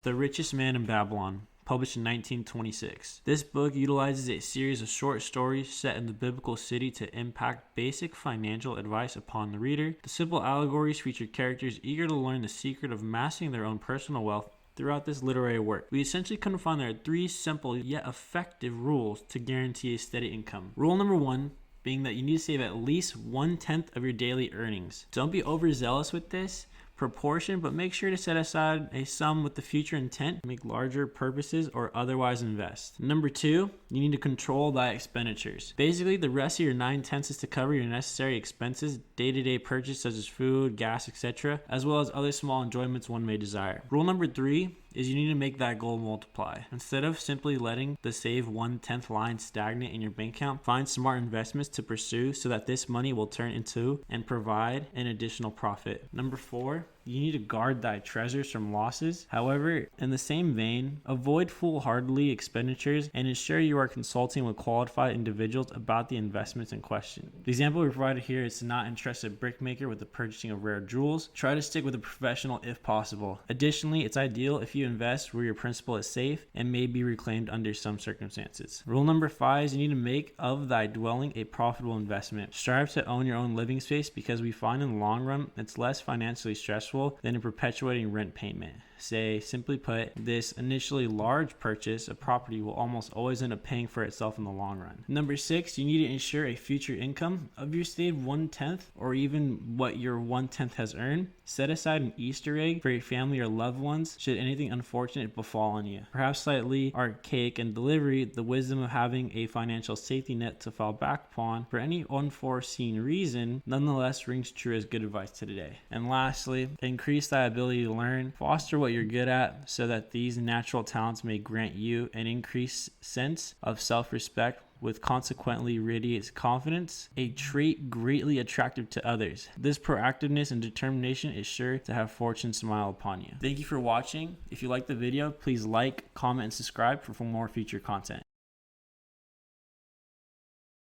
The Richest Man in Babylon, published in 1926. This book utilizes a series of short stories set in the biblical city to impact basic financial advice upon the reader. The simple allegories feature characters eager to learn the secret of amassing their own personal wealth throughout this literary work. We essentially couldn't find there are three simple yet effective rules to guarantee a steady income. Rule number one being that you need to save at least 1/10 of your daily earnings. Don't be overzealous with this proportion, but make sure to set aside a sum with the future intent to make larger purposes or otherwise invest. Number two, you need to control thy expenditures. Basically, the rest of your 9/10 is to cover your necessary expenses, day-to-day purchases such as food, gas, etc., as well as other small enjoyments one may desire. Rule number three is you need to make that goal multiply. Instead of simply letting the save 1/10 line stagnate in your bank account, find smart investments to pursue so that this money will turn into and provide an additional profit. Number four, you need to guard thy treasures from losses. However, in the same vein, avoid foolhardily expenditures and ensure you are consulting with qualified individuals about the investments in question. The example we provided here is to not entrust a brickmaker with the purchasing of rare jewels. Try to stick with a professional if possible. Additionally, it's ideal if you invest where your principal is safe and may be reclaimed under some circumstances. Rule number five is you need to make of thy dwelling a profitable investment. Strive to own your own living space because we find in the long run it's less financially stressful than a perpetuating rent payment. Say, simply put, this initially large purchase of property will almost always end up paying for itself in the long run. Number six, you need to ensure a future income of your saved 1/10 or even what your 1/10 has earned. Set aside an Easter egg for your family or loved ones should anything unfortunate befall on you. Perhaps slightly archaic in delivery, the wisdom of having a financial safety net to fall back upon for any unforeseen reason nonetheless rings true as good advice to today. And lastly, increase thy ability to learn. Foster what you're good at so that these natural talents may grant you an increased sense of self-respect with consequently radiates confidence, a trait greatly attractive to others. This proactiveness and determination is sure to have fortune smile upon you. Thank you for watching. If you liked the video, please like, comment, and subscribe for more future content.